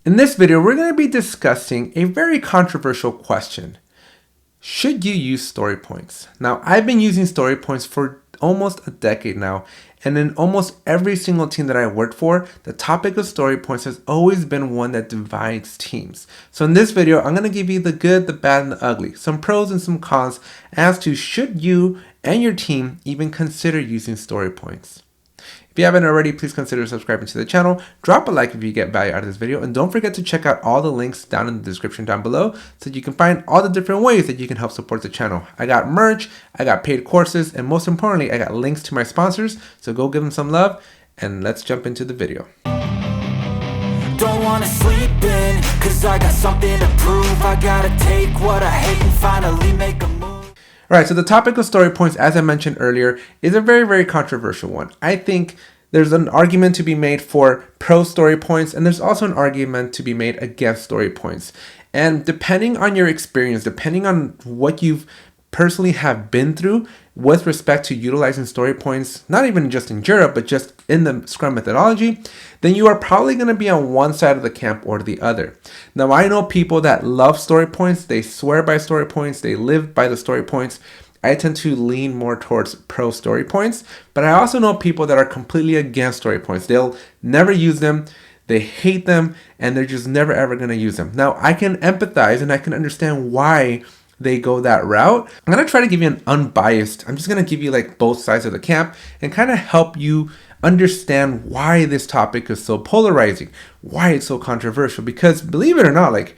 In this video, we're going to be discussing a very controversial question. Should you use story points? Now, I've been using story points for almost a decade now, and in almost every single team that I worked for, the topic of story points has always been one that divides teams. So in this video, I'm going to give you the good, the bad, and the ugly, some pros and some cons as to should you and your team even consider using story points. If you haven't already, please consider subscribing to the channel, drop a like if you get value out of this video, and don't forget to check out all the links down in the description down below so you can find all the different ways that you can help support the channel. I got merch, I got paid courses, and most importantly, I got links to my sponsors, so go give them some love, and let's jump into the video. Don't wanna sleep in, cause I got something to prove. I gotta take what I hate and finally make a move. Alright, so the topic of story points, as I mentioned earlier, is a very, very controversial one. I think there's an argument to be made for pro story points, and there's also an argument to be made against story points. And depending on your experience, depending on what you've personally have been through with respect to utilizing story points, not even just in Jira, but just in the Scrum methodology, then you are probably going to be on one side of the camp or the other. Now, I know people that love story points. They swear by story points. They live by the story points. I tend to lean more towards pro story points, but I also know people that are completely against story points. They'll never use them. They hate them, and they're just never ever going to use them. Now, I can empathize and I can understand why they go that route. I'm going to try to give you an unbiased, I'm just going to give you like both sides of the camp and kind of help you understand why this topic is so polarizing, why it's so controversial, because believe it or not, like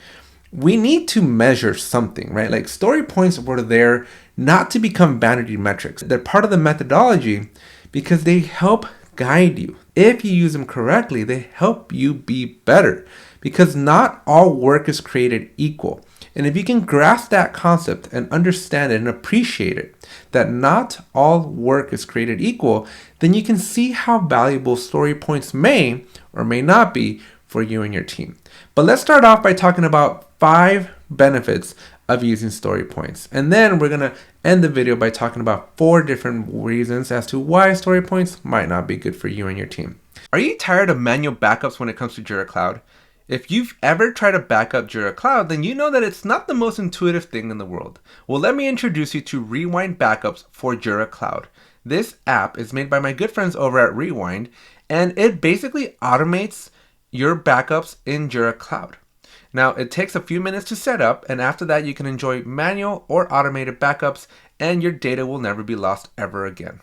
we need to measure something, right? Like story points were there not to become vanity metrics. They're part of the methodology because they help guide you. If you use them correctly, they help you be better because not all work is created equal. And if you can grasp that concept and understand it and appreciate it, that not all work is created equal, then you can see how valuable story points may or may not be for you and your team. But let's start off by talking about 5 benefits of using story points. And then we're going to end the video by talking about 4 different reasons as to why story points might not be good for you and your team. Are you tired of manual backups when it comes to Jira Cloud? If you've ever tried to back up Jira Cloud, then you know that it's not the most intuitive thing in the world. Well, let me introduce you to Rewind Backups for Jira Cloud. This app is made by my good friends over at Rewind, and it basically automates your backups in Jira Cloud. Now, it takes a few minutes to set up, and after that, you can enjoy manual or automated backups, and your data will never be lost ever again.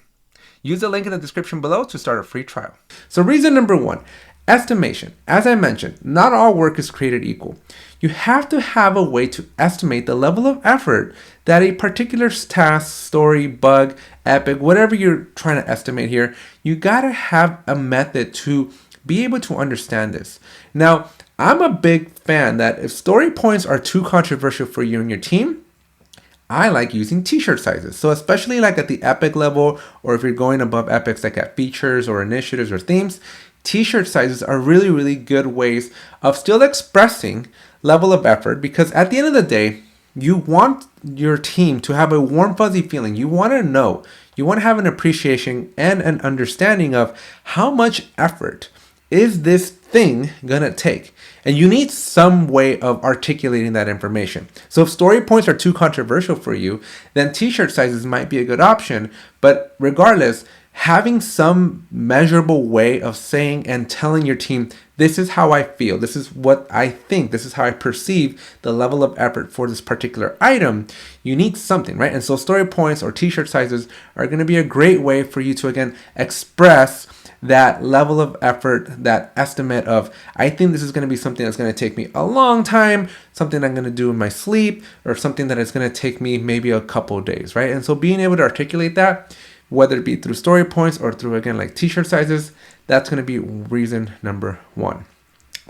Use the link in the description below to start a free trial. So reason number 1. Estimation. As I mentioned, not all work is created equal. You have to have a way to estimate the level of effort that a particular task, story, bug, epic, whatever you're trying to estimate here, you gotta have a method to be able to understand this. Now, I'm a big fan that if story points are too controversial for you and your team, I like using t-shirt sizes. So especially like at the epic level, or if you're going above epics like at features or initiatives or themes, t-shirt sizes are really, really good ways of still expressing level of effort, because at the end of the day, you want your team to have a warm, fuzzy feeling. You want to know, you want to have an appreciation and an understanding of how much effort is this thing gonna take? And you need some way of articulating that information. So if story points are too controversial for you, then t-shirt sizes might be a good option. But regardless, having some measurable way of saying and telling your team, this is how I feel, this is what I think, this is how I perceive the level of effort for this particular item, you need something, right? And so story points or t-shirt sizes are going to be a great way for you to, again, express that level of effort, that estimate of, I think this is going to be something that's going to take me a long time, something I'm going to do in my sleep, or something that is going to take me maybe a couple of days, right? And so being able to articulate that, whether it be through story points or through, again, like t-shirt sizes, that's going to be reason number 1.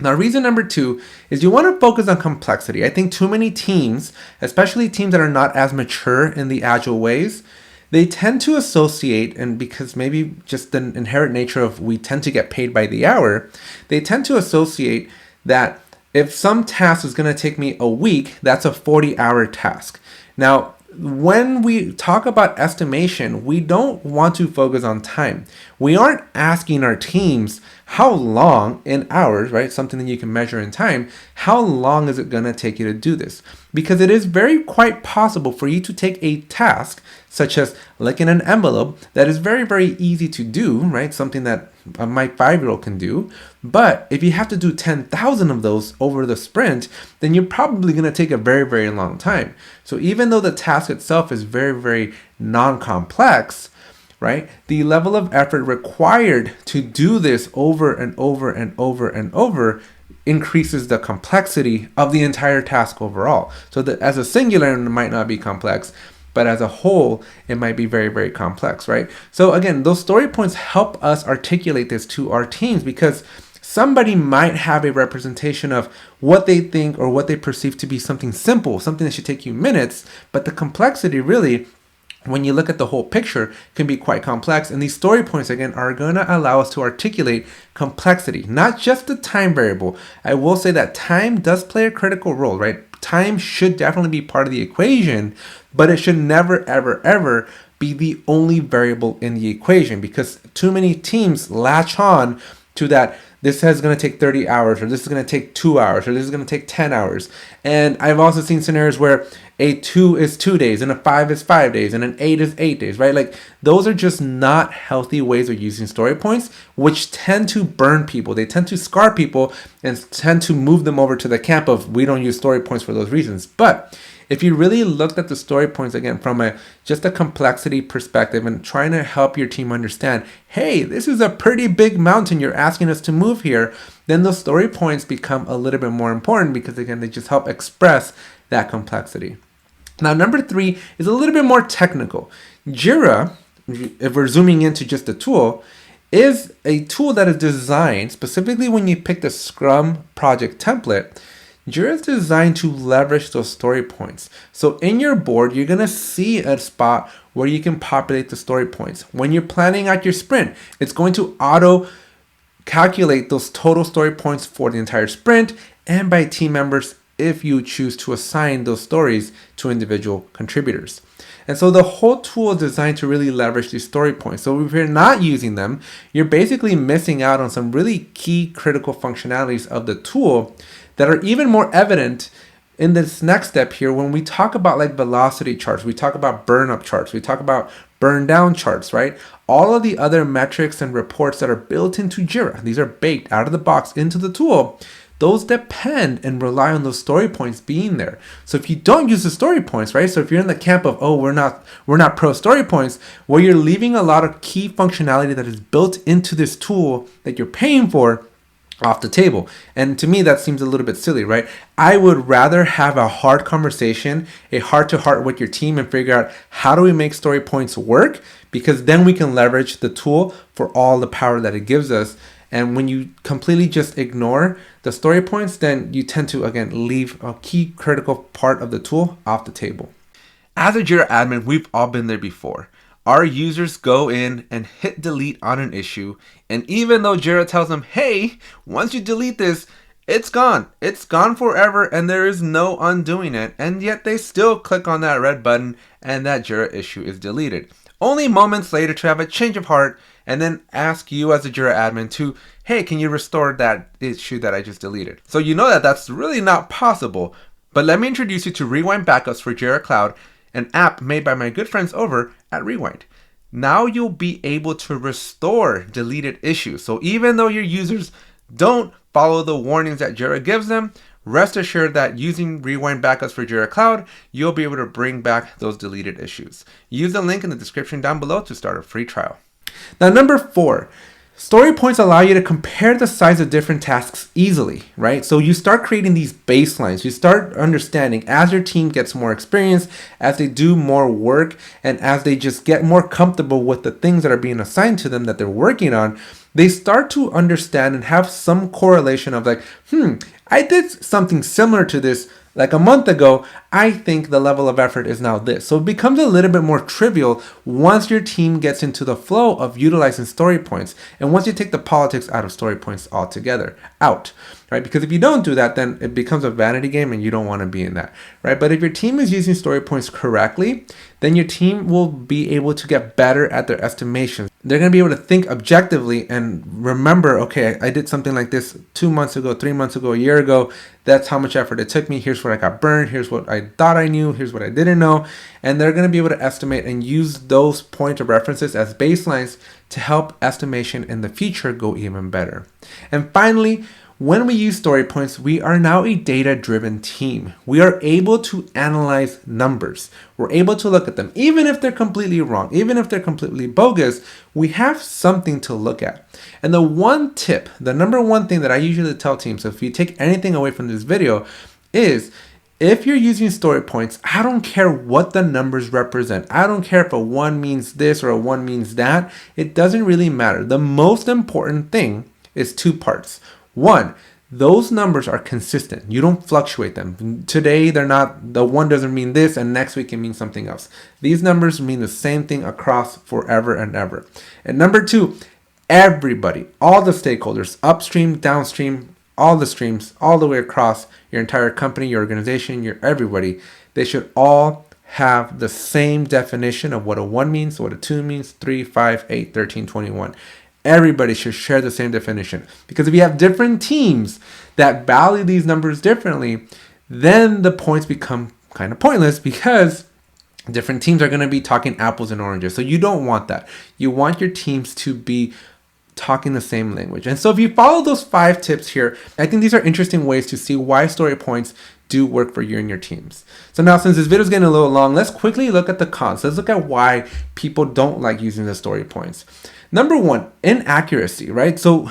Now, reason number 2 is you want to focus on complexity. I think too many teams, especially teams that are not as mature in the agile ways, they tend to associate, and because maybe just the inherent nature of we tend to get paid by the hour, they tend to associate that if some task is going to take me a week, that's a 40-hour task. Now, when we talk about estimation, we don't want to focus on time. we aren't asking our teams how long in hours, right? Something that you can measure in time. How long is it going to take you to do this? Because it is very quite possible for you to take a task such as licking an envelope that is very, very easy to do, right? Something that my 5-year-old can do. But if you have to do 10,000 of those over the sprint, then you're probably going to take a very, very long time. So even though the task itself is very, very non-complex, right? The level of effort required to do this over and over and over and over increases the complexity of the entire task overall. So that as a singular, it might not be complex, but as a whole, it might be very, very complex, right? So again, those story points help us articulate this to our teams, because somebody might have a representation of what they think or what they perceive to be something simple, something that should take you minutes, but the complexity really, when you look at the whole picture, can be quite complex. And these story points, again, are going to allow us to articulate complexity, not just the time variable. I will say that time does play a critical role, right? Time should definitely be part of the equation, but it should never, ever, ever be the only variable in the equation, because too many teams latch on to that. This is going to take 30 hours, or this is going to take 2 hours, or this is going to take 10 hours. And I've also seen scenarios where a 2 is 2 days, and a 5 is 5 days, and an 8 is 8 days, right? Like, those are just not healthy ways of using story points, which tend to burn people. They tend to scar people and tend to move them over to the camp of, we don't use story points for those reasons. But if you really looked at the story points, again, from just a complexity perspective and trying to help your team understand, hey, this is a pretty big mountain you're asking us to move here, then those story points become a little bit more important, because, again, they just help express that complexity. Now, number 3 is a little bit more technical. Jira, if we're zooming into just the tool, is a tool that is designed specifically when you pick the Scrum project template. Jira is designed to leverage those story points. So in your board, you're going to see a spot where you can populate the story points. When you're planning out your sprint, it's going to auto calculate those total story points for the entire sprint and by team members if you choose to assign those stories to individual contributors. And so the whole tool is designed to really leverage these story points. So if you're not using them, you're basically missing out on some really key critical functionalities of the tool that are even more evident in this next step here when we talk about like velocity charts, we talk about burn up charts, we talk about burn down charts, right? All of the other metrics and reports that are built into Jira, these are baked out of the box into the tool. Those depend and rely on those story points being there. So if you don't use the story points, right? So if you're in the camp of, oh, we're not pro story points, well, you're leaving a lot of key functionality that is built into this tool that you're paying for off the table. And to me, that seems a little bit silly, right? I would rather have a hard conversation, a heart-to-heart with your team, and figure out how do we make story points work, because then we can leverage the tool for all the power that it gives us. And when you completely just ignore the story points, then you tend to, again, leave a key critical part of the tool off the table. As a Jira admin, we've all been there before. Our users go in and hit delete on an issue, and even though Jira tells them, hey, once you delete this, it's gone forever, and there is no undoing it, and yet they still click on that red button and that Jira issue is deleted. Only moments later to have a change of heart and then ask you as a Jira admin to, hey, can you restore that issue that I just deleted? So you know that that's really not possible. But let me introduce you to Rewind Backups for Jira Cloud, an app made by my good friends over at Rewind. Now you'll be able to restore deleted issues. So even though your users don't follow the warnings that Jira gives them, rest assured that using Rewind Backups for Jira Cloud, you'll be able to bring back those deleted issues. Use the link in the description down below to start a free trial. Now, number 4, story points allow you to compare the size of different tasks easily, right? So you start creating these baselines. You start understanding as your team gets more experience, as they do more work, and as they just get more comfortable with the things that are being assigned to them that they're working on, they start to understand and have some correlation of like, I did something similar to this like a month ago. I think the level of effort is now this. So it becomes a little bit more trivial once your team gets into the flow of utilizing story points, and once you take the politics out of story points altogether out. right? Because if you don't do that, then it becomes a vanity game and you don't want to be in that, right? But if your team is using story points correctly, then your team will be able to get better at their estimations. They're going to be able to think objectively and remember, okay, I did something like this 2 months ago, 3 months ago, a year ago. That's how much effort it took me. Here's what I got burned. Here's what I thought I knew. Here's what I didn't know. And they're going to be able to estimate and use those points of references as baselines to help estimation in the future go even better. And finally, when we use story points, we are now a data-driven team. We are able to analyze numbers. We're able to look at them. Even if they're completely wrong, even if they're completely bogus, we have something to look at. And the one tip, the number one thing that I usually tell teams, so if you take anything away from this video, is if you're using story points, I don't care what the numbers represent. I don't care if a 1 means this or a 1 means that. It doesn't really matter. The most important thing is 2 parts. 1, those numbers are consistent. You don't fluctuate them. Today, they're not, the 1 doesn't mean this, and next week it means something else. These numbers mean the same thing across forever and ever. And number 2, everybody, all the stakeholders, upstream, downstream, all the streams, all the way across your entire company, your organization, your everybody, they should all have the same definition of what a 1 means, what a 2 means, 3, 5, 8, 13, 21. Everybody should share the same definition. Because if you have different teams that value these numbers differently, then the points become kind of pointless because different teams are going to be talking apples and oranges. So you don't want that. You want your teams to be talking the same language. And so if you follow those 5 tips here, I think these are interesting ways to see why story points do work for you and your teams. So now, since this video is getting a little long, let's quickly look at the cons. Let's look at why people don't like using the story points. Number 1, inaccuracy, right? So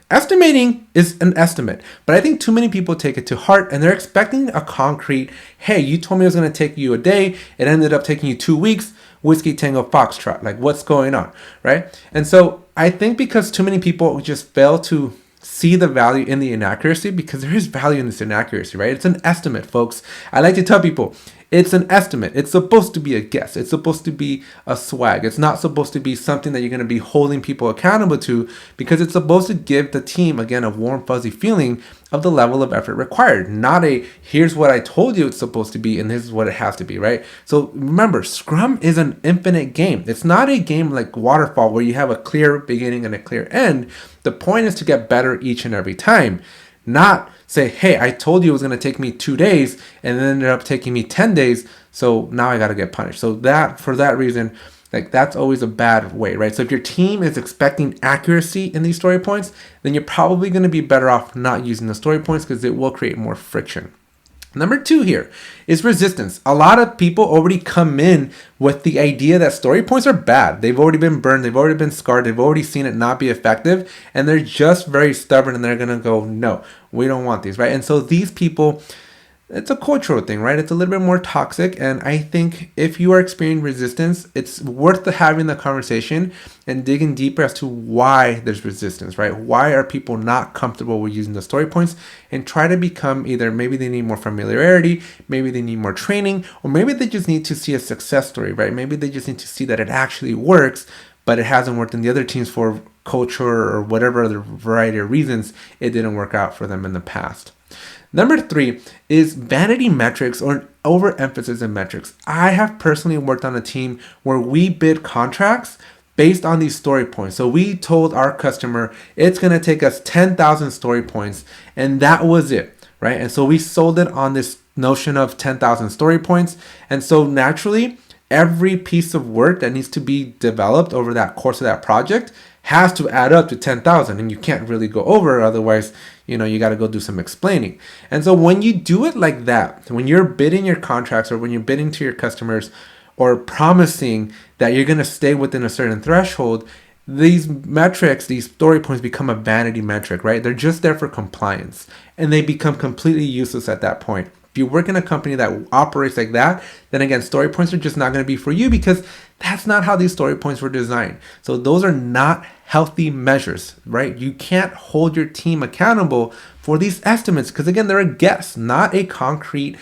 estimating is an estimate, but I think too many people take it to heart and they're expecting a concrete, hey, you told me it was going to take you a day. It ended up taking you 2 weeks. Whiskey Tango Foxtrot, like what's going on, right? And so I think because too many people just fail to see the value in the inaccuracy, because there is value in this inaccuracy, right? It's an estimate, folks. I like to tell people, it's an estimate. It's supposed to be a guess. It's supposed to be a swag. It's not supposed to be something that you're going to be holding people accountable to, because it's supposed to give the team, again, a warm, fuzzy feeling of the level of effort required. Not a, here's what I told you it's supposed to be, and this is what it has to be, right? So remember, Scrum is an infinite game. It's not a game like Waterfall where you have a clear beginning and a clear end. The point is to get better each and every time. Not say, hey, I told you it was going to take me 2 days and then ended up taking me 10 days. So now I got to get punished. So that, for that reason, like that's always a bad way, right? So if your team is expecting accuracy in these story points, then you're probably going to be better off not using the story points because it will create more friction. Number 2 here is resistance. A lot of people already come in with the idea that story points are bad. They've already been burned. They've already been scarred. They've already seen it not be effective. And they're just very stubborn and they're going to go, no, we don't want these, right? And so these people, it's a cultural thing, right? It's a little bit more toxic. And I think if you are experiencing resistance, it's worth having the conversation and digging deeper as to why there's resistance, right? Why are people not comfortable with using the story points, and try to become either maybe they need more familiarity, maybe they need more training, or maybe they just need to see a success story, right? Maybe they just need to see that it actually works, but it hasn't worked in the other teams for culture or whatever other variety of reasons it didn't work out for them in the past. Number 3 is vanity metrics or overemphasis in metrics. I have personally worked on a team where we bid contracts based on these story points. So we told our customer it's going to take us 10,000 story points, and that was it, right? And so we sold it on this notion of 10,000 story points. And so naturally, every piece of work that needs to be developed over that course of that project has to add up to 10,000, and you can't really go over, otherwise, you got to go do some explaining. And so when you do it like that, when you're bidding your contracts or when you're bidding to your customers or promising that you're going to stay within a certain threshold, these metrics, these story points become a vanity metric, right? They're just there for compliance, and they become completely useless at that point. If you work in a company that operates like that, then again, story points are just not going to be for you, because that's not how these story points were designed. So those are not healthy measures, right? You can't hold your team accountable for these estimates, because again, they're a guess, not a concrete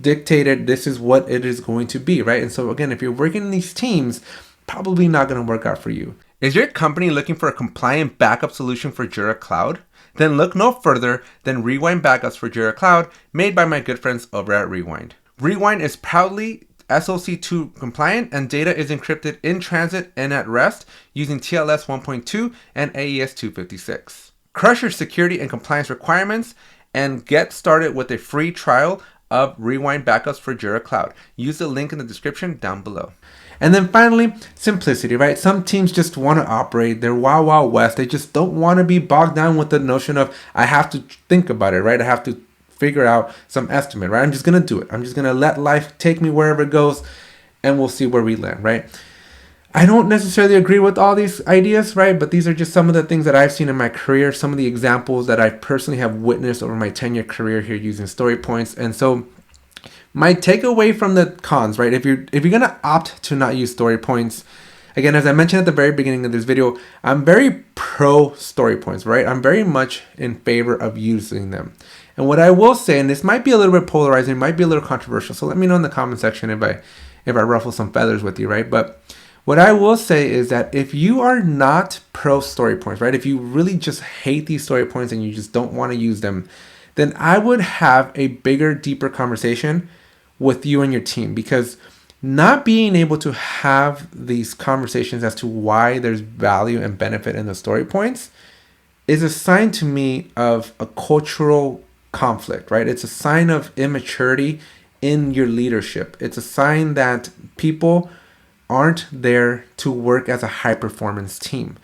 dictated, this is what it is going to be, right? And so again, if you're working in these teams, probably not going to work out for you. Is your company looking for a compliant backup solution for Jira Cloud? then look no further than Rewind Backups for Jira Cloud, made by my good friends over at Rewind. Rewind is proudly SOC2 compliant, and data is encrypted in transit and at rest using TLS 1.2 and AES 256. Crush your security and compliance requirements and get started with a free trial of Rewind Backups for Jira Cloud. Use the link in the description down below. And then finally, simplicity, right? Some teams just want to operate their wild, wild west. They just don't want to be bogged down with the notion of, I have to think about it, right? I have to figure out some estimate, right? I'm just going to do it. I'm just going to let life take me wherever it goes, and we'll see where we land, right? I don't necessarily agree with all these ideas, right? But these are just some of the things that I've seen in my career, some of the examples that I personally have witnessed over my 10-year career here using story points. And so my takeaway from the cons, right? If you're going to opt to not use story points, again, as I mentioned at the very beginning of this video, I'm very pro story points, right? I'm very much in favor of using them. And what I will say, and this might be a little bit polarizing, might be a little controversial, so let me know in the comment section if I ruffle some feathers with you, right? But what I will say is that if you are not pro story points, right? If you really just hate these story points and you just don't want to use them, then I would have a bigger, deeper conversation with you and your team, because not being able to have these conversations as to why there's value and benefit in the story points is a sign to me of a cultural conflict, right? It's a sign of immaturity in your leadership. It's a sign that people aren't there to work as a high performance team.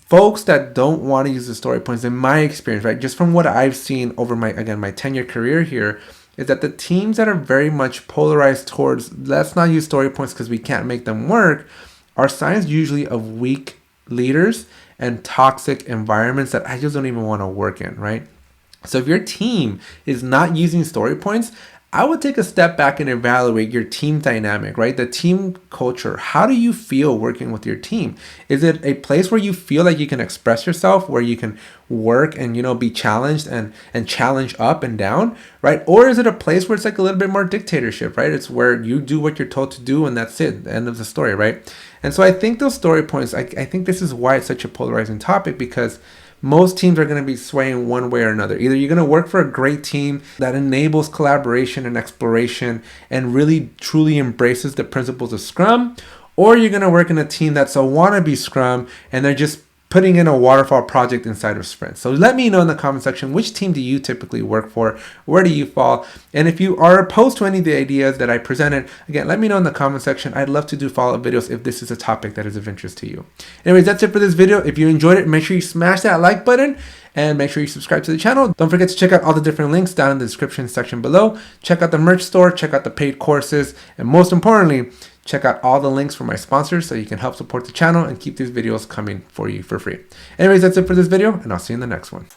Folks that don't want to use the story points, in my experience, right, just from what I've seen over my 10-year career here, is that the teams that are very much polarized towards let's not use story points because we can't make them work are signs usually of weak leaders and toxic environments that I just don't even want to work in, right? So if your team is not using story points, I would take a step back and evaluate your team dynamic, right? The team culture. How do you feel working with your team? Is it a place where you feel like you can express yourself, where you can work and, be challenged and challenge up and down, right? Or is it a place where it's like a little bit more dictatorship, right? It's where you do what you're told to do and that's it, the end of the story, right? And so I think those story points, I think this is why it's such a polarizing topic, because most teams are going to be swaying one way or another. Either you're going to work for a great team that enables collaboration and exploration and really truly embraces the principles of Scrum, or you're going to work in a team that's a wannabe Scrum and they're just putting in a waterfall project inside of sprints. So let me know in the comment section, which team do you typically work for? Where do you fall? And if you are opposed to any of the ideas that I presented, again, let me know in the comment section. I'd love to do follow-up videos if this is a topic that is of interest to you. Anyways, that's it for this video. If you enjoyed it, make sure you smash that like button and make sure you subscribe to the channel. Don't forget to check out all the different links down in the description section below. Check out the merch store, check out the paid courses, and most importantly, check out all the links for my sponsors so you can help support the channel and keep these videos coming for you for free. Anyways, that's it for this video, and I'll see you in the next one.